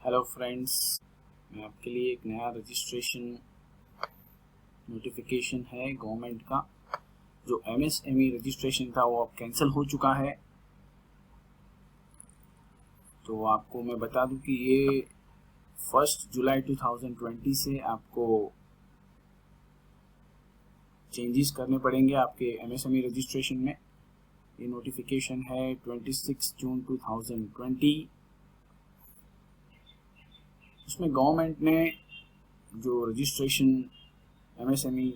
Hello friends, मैं आपके लिए एक नया रजिस्ट्रेशन नोटिफिकेशन है गवर्नमेंट का। जो एमएसएमई रजिस्ट्रेशन था वो अब कैंसिल हो चुका है। तो आपको मैं बता दूं कि ये 1 जुलाई 2020 से आपको चेंजेस करने पड़ेंगे आपके एमएसएमई रजिस्ट्रेशन में। ये नोटिफिकेशन है 26 जून 2020। उसमें गवर्नमेंट ने जो रजिस्ट्रेशन एमएसएमई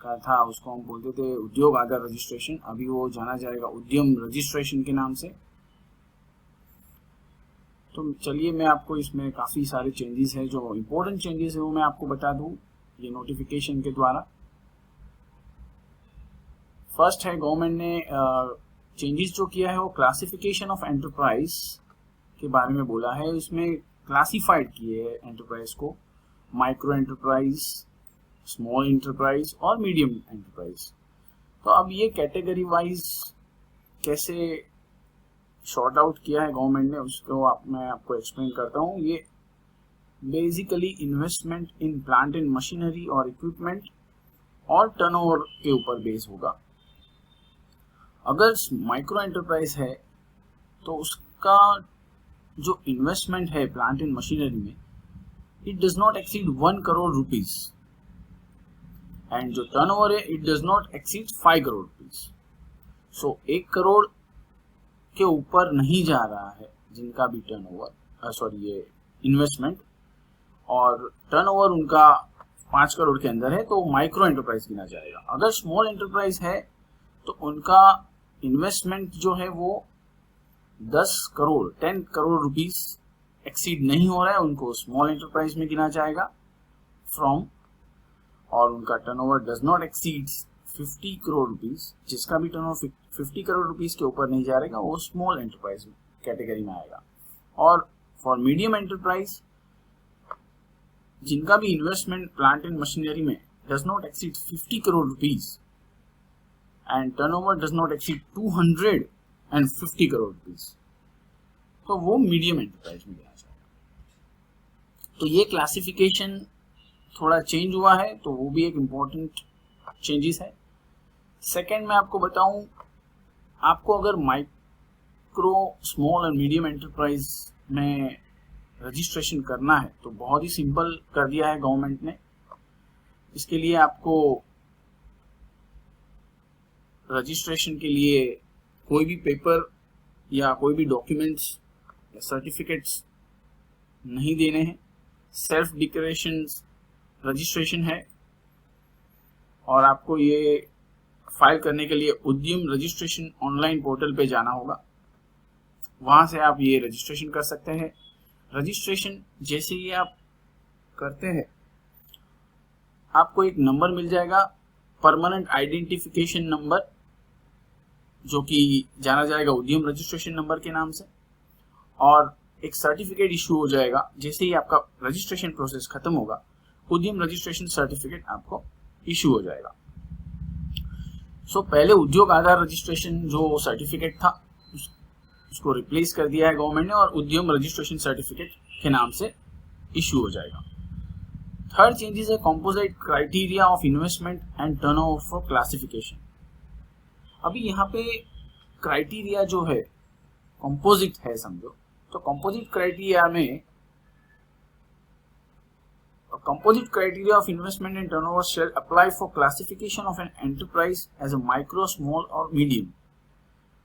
का था उसको हम बोलते थे उद्योग आधार रजिस्ट्रेशन, अभी वो जाना जाएगा उद्यम रजिस्ट्रेशन के नाम से। तो चलिए मैं आपको इसमें काफ़ी सारे चेंजेस हैं, जो इम्पोर्टेंट चेंजेस है वो मैं आपको बता दूं ये नोटिफिकेशन के द्वारा। फर्स्ट है, गवर्नमेंट ने चेंजेस जो किया है वो क्लासिफिकेशन ऑफ एंटरप्राइज के बारे में बोला है। उसमें क्लासिफाइड किए है एंटरप्राइज को, माइक्रो एंटरप्राइज, स्मॉल एंटरप्राइज और मीडियम एंटरप्राइज। तो अब ये कैटेगरी वाइज कैसे शॉर्ट आउट किया है गवर्नमेंट ने उसको मैं आपको एक्सप्लेन करता हूँ। ये basically investment in plant and machinery और इक्विपमेंट और टर्नओवर के ऊपर बेस होगा। अगर माइक्रो एंटरप्राइज है तो उसका जो इन्वेस्टमेंट है प्लांट एंड मशीनरी में it does not exceed 1 crore rupees, and जो टर्नओवर है it does not exceed 5 crore rupees. So 1 crore के ऊपर नहीं जा रहा है जिनका भी टर्नओवर ये इन्वेस्टमेंट, और टर्नओवर उनका 5 करोड़ के अंदर है तो माइक्रो एंटरप्राइज गिना जाएगा। अगर स्मॉल एंटरप्राइज है तो उनका इन्वेस्टमेंट जो है वो 10 करोड़ रुपीस एक्सीड नहीं हो रहा है, उनको स्मॉल एंटरप्राइज में गिना जाएगा फ्रॉम, और उनका turnover does not exceed 50 crore rupees, जिसका भी टर्नओवर 50 करोड़ रुपीस के ऊपर नहीं जा रहेगा वो स्मॉल एंटरप्राइज कैटेगरी में आएगा। और फॉर मीडियम एंटरप्राइज जिनका भी इन्वेस्टमेंट प्लांट एंड मशीनरी में does not exceed 50 crore rupees and turnover does not exceed 250 crore rupees, तो वो मीडियम एंटरप्राइज में गिना जाएगा। तो ये क्लासिफिकेशन थोड़ा चेंज हुआ है, तो वो भी एक इम्पोर्टेंट चेंजेस है। सेकंड मैं आपको बताऊं, आपको अगर माइक्रो, स्मॉल और मीडियम एंटरप्राइज में रजिस्ट्रेशन करना है तो बहुत ही सिंपल कर दिया है गवर्नमेंट ने। इसके लिए आपको रजिस्ट्रेशन के लिए कोई भी पेपर या कोई भी डॉक्यूमेंट्स या सर्टिफिकेट्स नहीं देने हैं। सेल्फ डिक्लेरेशन रजिस्ट्रेशन है, और आपको ये फाइल करने के लिए उद्यम रजिस्ट्रेशन ऑनलाइन पोर्टल पे जाना होगा, वहां से आप ये रजिस्ट्रेशन कर सकते हैं। रजिस्ट्रेशन जैसे ही आप करते हैं आपको एक नंबर मिल जाएगा, परमानेंट आइडेंटिफिकेशन नंबर, जो कि जाना जाएगा उद्यम रजिस्ट्रेशन नंबर के नाम से, और एक सर्टिफिकेट इशू हो जाएगा। जैसे ही आपका रजिस्ट्रेशन प्रोसेस खत्म होगा उद्यम रजिस्ट्रेशन सर्टिफिकेट आपको इशू हो जाएगा। सो पहले उद्योग आधार रजिस्ट्रेशन जो सर्टिफिकेट था उसको रिप्लेस कर दिया है गवर्नमेंट ने, और उद्यम रजिस्ट्रेशन सर्टिफिकेट के नाम से इशू हो जाएगा। थर्ड चेंजेस है composite criteria of investment and turnover for classification. अभी यहाँ पे क्राइटेरिया जो है कंपोजिट है समझो, तो composite criteria of investment and turnover shall apply for classification of an enterprise as a micro, small और medium।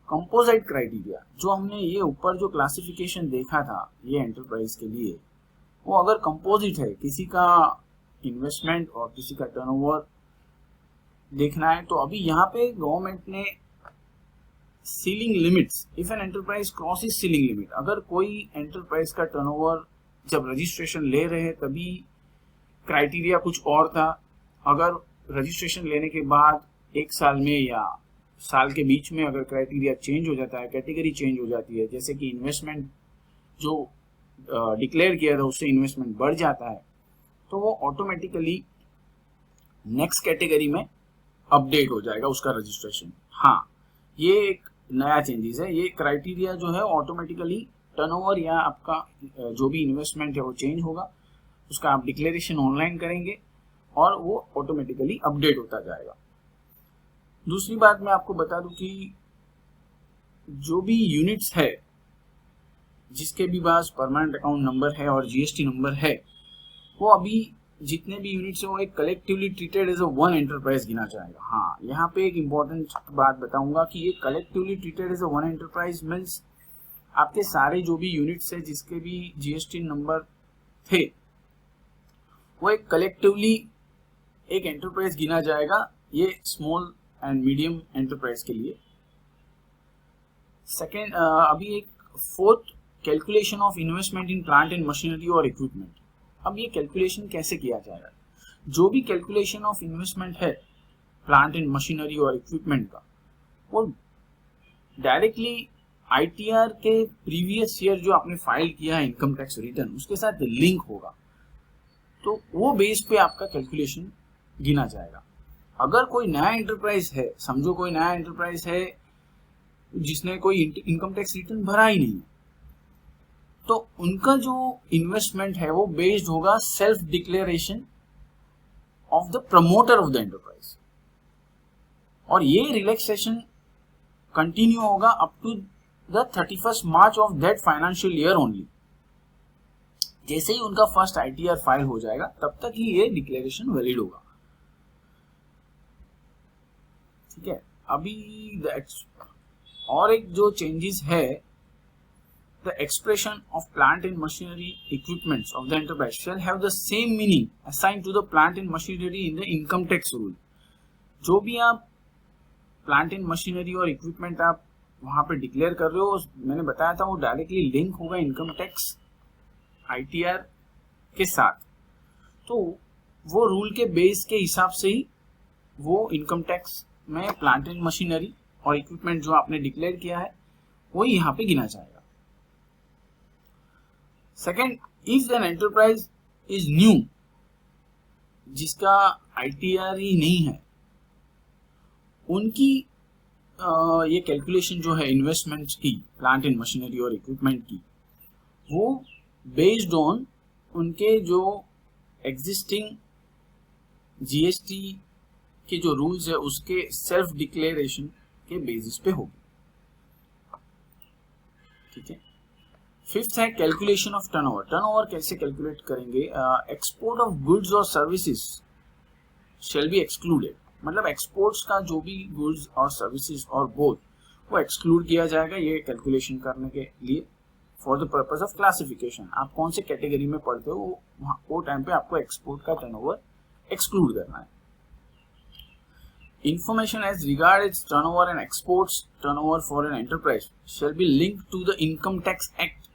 कंपोजिट क्राइटेरिया जो हमने ये ऊपर जो क्लासिफिकेशन देखा था ये एंटरप्राइज के लिए, वो अगर कंपोजिट है, किसी का इन्वेस्टमेंट और किसी का टर्नओवर देखना है, तो अभी यहाँ पे गवर्नमेंट ने ceiling limits, if an enterprise crosses ceiling limit, अगर कोई एंटरप्राइज का टर्नओवर जब रजिस्ट्रेशन ले रहे हैं तभी क्राइटेरिया कुछ और था, अगर रजिस्ट्रेशन लेने के बाद 1 साल में या साल के बीच में अगर क्राइटेरिया चेंज हो जाता है, कैटेगरी चेंज हो जाती है, जैसे कि इन्वेस्टमेंट जो डिक्लेयर किया था उससे इन्वेस्टमेंट बढ़ जाता है, तो वो ऑटोमेटिकली नेक्स्ट कैटेगरी में अपडेट हो जाएगा उसका रजिस्ट्रेशन। हाँ, ये एक नया चेंजेस है, ये क्राइटेरिया जो है ऑटोमेटिकली टर्नओवर या आपका जो भी इन्वेस्टमेंट है वो चेंज होगा, उसका आप डिक्लेरेशन ऑनलाइन करेंगे और वो ऑटोमेटिकली अपडेट होता जाएगा। दूसरी बात मैं आपको बता दूं कि जो भी यूनिट्स है जिसके भी पास परमानेंट अकाउंट नंबर है और जीएसटी नंबर है, वो अभी जितने भी यूनिट्स है वो एक collectively treated as a one enterprise गिना जाएगा। हाँ, यहाँ पे एक इंपॉर्टेंट बात बताऊंगा कि ये collectively treated as a one enterprise means आपके सारे जो भी यूनिट्स है जिसके भी जीएसटी नंबर थे वो एक कलेक्टिवली एक एंटरप्राइज गिना जाएगा, ये स्मॉल एंड मीडियम एंटरप्राइज के लिए। सेकेंड, अभी एक fourth, calculation of investment in plant and machinery और इक्विपमेंट। अब ये कैलकुलेशन कैसे किया जाएगा? जो भी कैलकुलेशन ऑफ इन्वेस्टमेंट है प्लांट एंड मशीनरी और इक्विपमेंट का, वो डायरेक्टली आईटीआर के प्रीवियस ईयर जो आपने फाइल किया है इनकम टैक्स रिटर्न, उसके साथ लिंक होगा, तो वो बेस पे आपका कैलकुलेशन गिना जाएगा। अगर कोई नया एंटरप्राइज है, समझो कोई नया एंटरप्राइज है जिसने कोई इनकम टैक्स रिटर्न भरा ही नहीं, तो उनका जो इन्वेस्टमेंट है वो बेस्ड होगा self declaration of the promoter of the enterprise, और ये रिलैक्सेशन कंटिन्यू होगा up to the 31st March of that financial year only. जैसे ही उनका फर्स्ट आईटीआर फाइल हो जाएगा तब तक ही ये डिक्लेरेशन वैलिड होगा। ठीक है, अभी और एक जो चेंजेस है, the expression of plant and machinery equipments of the enterprise shall have the same meaning assigned to the plant and machinery in the income tax rule। जो भी आप प्लांट एंड मशीनरी और इक्विपमेंट आप वहां पे declare कर रहे हो, मैंने बताया था वो डायरेक्टली लिंक होगा इनकम टैक्स आईटीआर के साथ, तो वो रूल के बेस के हिसाब से ही वो इनकम टैक्स में प्लांट एंड मशीनरी और इक्विपमेंट जो आपने डिक्लेयर किया है वो यहाँ पे गिना जाएगा। Second, if an enterprise is new, जिसका आईटीआर ही नहीं है, उनकी ये कैलकुलेशन जो है इन्वेस्टमेंट्स की प्लांट एंड मशीनरी और इक्विपमेंट की, वो बेस्ड ऑन उनके जो एग्जिस्टिंग जीएसटी के जो रूल्स है उसके सेल्फ डिक्लेरेशन के बेसिस पे होगी। ठीक है, फिफ्थ है कैलकुलेशन ऑफ टर्नओवर। टर्नओवर कैसे कैलकुलेट करेंगे? एक्सपोर्ट ऑफ गुड्स और सर्विसेज शेल बी एक्सक्लूडेड, मतलब एक्सपोर्ट्स का जो भी गुड्स और सर्विसेज और बोथ वो एक्सक्लूड किया जाएगा ये कैलकुलेशन करने के लिए, for the purpose of classification. आप कौन से कैटेगरी में पढ़ते हो वो टाइम पे आपको एक्सपोर्ट का टर्नओवर एक्सक्लूड करना है। Information as regards its turnover and exports turnover for an enterprise shall be linked to the Income Tax Act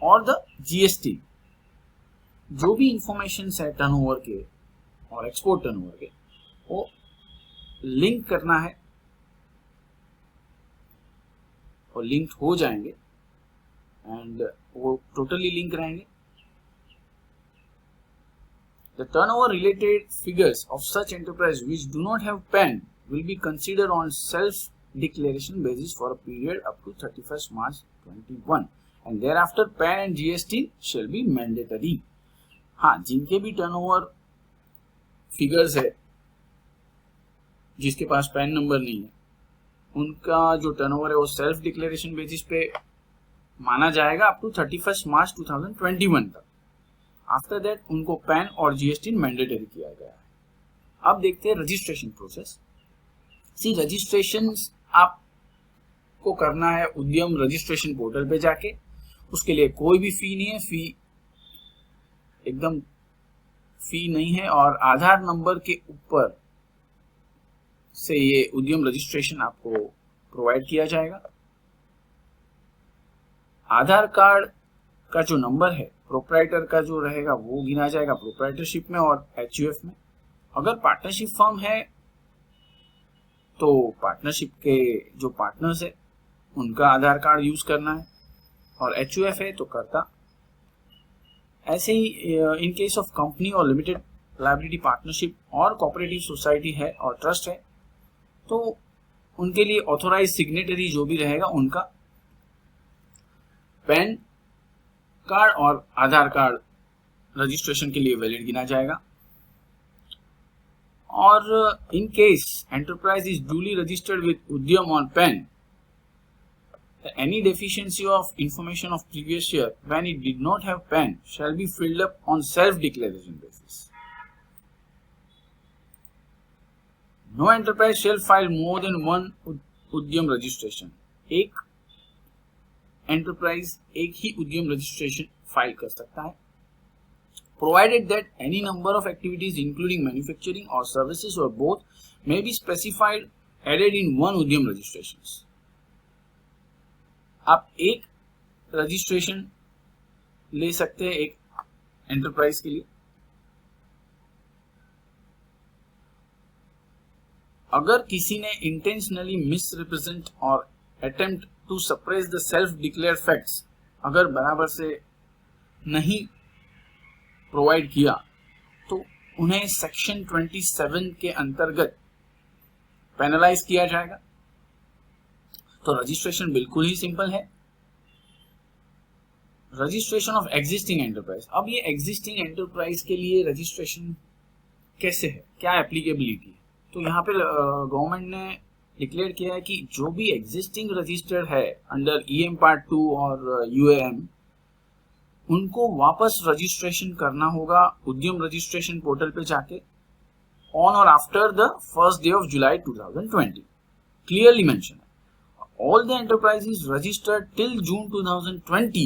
or the GST। जो भी इंफॉर्मेशन है टर्नओवर के और एक्सपोर्ट टर्नओवर के वो लिंक करना है और लिंक हो जाएंगे एंड वो टोटली लिंक रहेंगे। The turnover related figures of such enterprise which do not have PAN will be considered on self declaration basis for a period up to 31st March 21 and thereafter PAN and GST shall be mandatory। हाँ, जिनके भी turnover figures है जिसके पास pan number नहीं है, उनका जो turnover है वो सेल्फ डिक्लेरेशन बेसिस पे माना जाएगा अप टू 31st मार्च 2021 तक। आफ्टर दैट उनको पैन और जीएसटी मैंडेटरी किया गया है। अब देखते हैं रजिस्ट्रेशन प्रोसेस। सी, रजिस्ट्रेशन आपको करना है उद्यम रजिस्ट्रेशन पोर्टल पे जाके, उसके लिए कोई भी फी नहीं है, फी एकदम फी नहीं है, और आधार नंबर के ऊपर से ये उद्यम रजिस्ट्रेशन आपको प्रोवाइड किया जाएगा। आधार कार्ड का जो नंबर है प्रोप्राइटर का जो रहेगा वो गिना जाएगा प्रोप्राइटरशिप में और एचयूएफ में। अगर पार्टनरशिप फर्म है तो पार्टनरशिप के जो पार्टनर्स है उनका आधार कार्ड यूज करना है, और एचयूएफ है तो करता। ऐसे ही इन केस ऑफ कंपनी और लिमिटेड लायबिलिटी पार्टनरशिप और कोऑपरेटिव सोसाइटी है और ट्रस्ट है तो उनके लिए ऑथोराइज सिग्नेटरी जो भी रहेगा उनका पैन कार्ड और आधार कार्ड रजिस्ट्रेशन के लिए वैलिड गिना जाएगा। और in case enterprise is duly registered with Udyam on PAN, any deficiency of information of previous year when it did not have PAN shall be filled up on self-declaration basis. No enterprise shall file more than one उद्यम registration. एक enterprise एक ही उद्यम registration file कर सकता है, provided that any number of activities including manufacturing or services or both may be specified added in one उद्यम registrations. आप एक रजिस्ट्रेशन ले सकते हैं एक एंटरप्राइज के लिए, अगर किसी ने इंटेंशनली मिसरिप्रेजेंट और attempt to suppress the self declare facts अगर बराबर से नहीं प्रोवाइड किया तो उन्हें सेक्शन 27 के अंतर्गत पेनलाइज किया जाएगा। तो रजिस्ट्रेशन बिल्कुल ही सिंपल है। रजिस्ट्रेशन ऑफ एग्जिस्टिंग एंटरप्राइज, अब ये एग्जिस्टिंग एंटरप्राइज के लिए रजिस्ट्रेशन कैसे है, क्या एप्लीकेबिलिटी है? तो यहाँ पे गवर्नमेंट ने डिक्लेयर किया है कि जो भी एग्जिस्टिंग रजिस्टर्ड है अंडर ईएम पार्ट 2 और यूएएम, उनको वापस रजिस्ट्रेशन करना होगा उद्यम रजिस्ट्रेशन पोर्टल पे जाके ऑन और after the first day of July 2020। Clearly mention है, all the enterprises registered till June 2020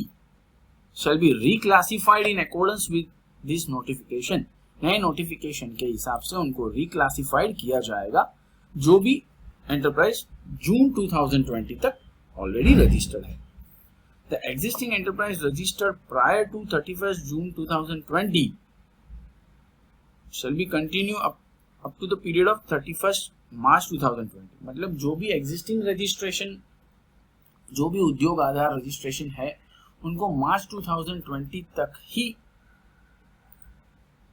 shall be reclassified in accordance with this notification. नए नोटिफिकेशन के हिसाब से उनको रिक्लासिफाइड किया जाएगा जो भी एंटरप्राइज जून 2020 तक ऑलरेडी रजिस्टर्ड है। The existing enterprise registered prior to 31st June 2020 shall be continue up to the period of 31st मार्च 2020। मतलब जो भी एग्जिस्टिंग रजिस्ट्रेशन, जो भी उद्योग आधार रजिस्ट्रेशन है, उनको मार्च 2020 तक ही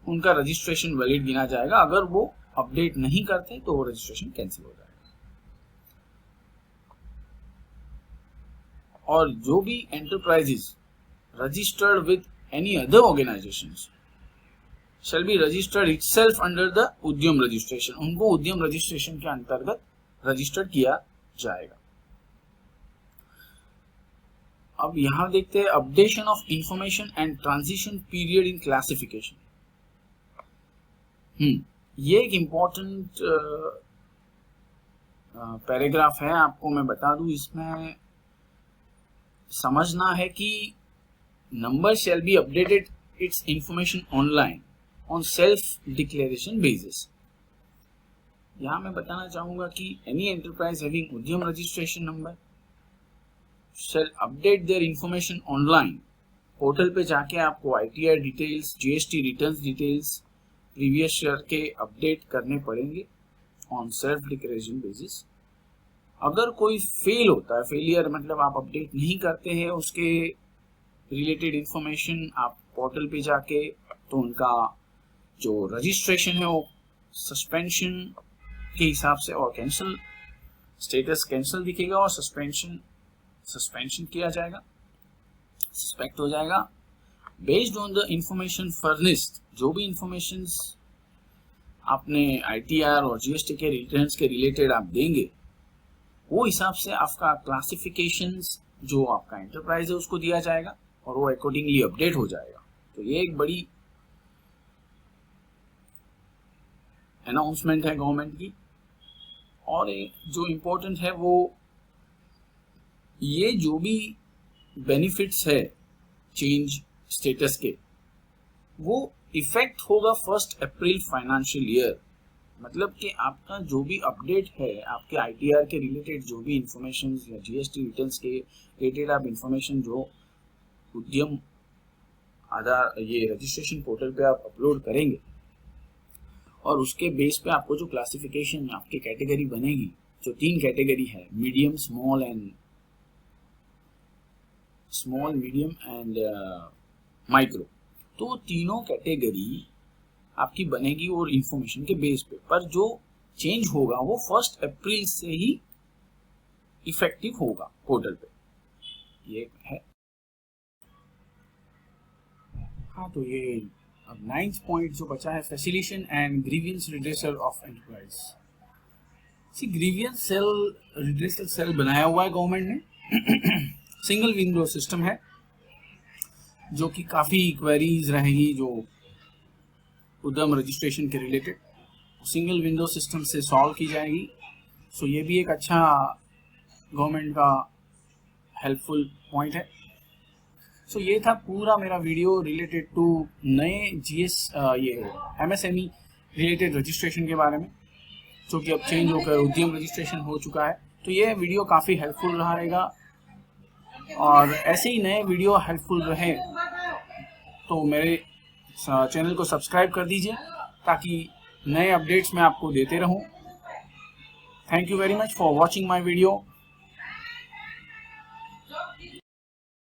उनका रजिस्ट्रेशन वैलिड गिना जाएगा। अगर वो अपडेट नहीं करते तो वो रजिस्ट्रेशन कैंसिल हो जाएगा। और जो भी enterprises registered with any other organisations shall be registered itself under the उद्यम रजिस्ट्रेशन, उनको उद्यम रजिस्ट्रेशन के अंतर्गत रजिस्टर्ड किया जाएगा। अब यहां देखते हैं updation of information and transition period in classification. ये एक इंपॉर्टेंट पैराग्राफ है, आपको मैं बता दूं। इसमें समझना है कि number shall be updated it's information online on self declaration basis। यहां मैं बताना चाहूंगा कि any enterprise having उद्यम registration number shall update their information online। Portal पे जाके आपको ITR details, GST returns details, previous year के अपडेट करने पड़ेंगे ऑन सेल्फ डिक्लेरेशन बेसिस। अगर कोई फेल होता है, फेलियर मतलब आप अपडेट नहीं करते हैं उसके रिलेटेड इंफॉर्मेशन, आप पोर्टल पे जाके, तो उनका जो रजिस्ट्रेशन है वो सस्पेंशन के हिसाब से और कैंसिल, स्टेटस कैंसिल दिखेगा और सस्पेंशन किया जाएगा, सस्पेक्ट हो जाएगा। Based on the information furnished, जो भी इंफॉर्मेशन आपने ITR और GST के रिटर्न्स के रिलेटेड आप देंगे, वो हिसाब से आपका क्लासिफिकेशंस जो आपका एंटरप्राइज है उसको दिया जाएगा और वो अकॉर्डिंगली अपडेट हो जाएगा। तो ये एक बड़ी अनाउंसमेंट है गवर्नमेंट की। और जो इम्पोर्टेंट है वो ये जो भी बेनिफिट्स है चेंज स्टेटस के, वो इफेक्ट होगा 1 अप्रैल फाइनेंशियल ईयर। मतलब कि आपका जो भी अपडेट है, आपके ITR के रिलेटेड जो भी इंफॉर्मेशन या GST रिटर्न्स के रिलेटेड आप इंफॉर्मेशन जो उद्यम आधार ये रजिस्ट्रेशन पोर्टल पे आप अपलोड करेंगे और उसके बेस पे आपको जो क्लासिफिकेशन आपकी कैटेगरी बनेगी, जो 3 कैटेगरी है, medium, small medium and micro, तो तीनों कैटेगरी आपकी बनेगी और इंफॉर्मेशन के बेस पे। पर जो चेंज होगा वो 1 अप्रैल से ही इफेक्टिव होगा पोर्टल पे, ये है। था। तो ये अब 9th पॉइंट जो बचा है, facilitation and grievance redressal of enterprise. Grievance cell redressal cell बनाया हुआ है गवर्नमेंट ने। सिंगल विंडो सिस्टम है जो कि काफ़ी क्वेरीज रहेगी जो उद्यम रजिस्ट्रेशन के रिलेटेड, सिंगल विंडो सिस्टम से सॉल्व की जाएगी। सो ये भी एक अच्छा गवर्नमेंट का हेल्पफुल पॉइंट है। सो ये था पूरा मेरा वीडियो रिलेटेड टू नए जीएस ये एमएसएमई रिलेटेड रजिस्ट्रेशन के बारे में, जो कि अब चेंज होकर उद्यम रजिस्ट्रेशन हो चुका है। तो ये वीडियो काफ़ी हेल्पफुल रहा रहेगा, और ऐसे ही नए वीडियो हेल्पफुल रहे तो मेरे चैनल को सब्सक्राइब कर दीजिए ताकि नए अपडेट्स मैं आपको देते रहूं। Thank you very much for watching my video.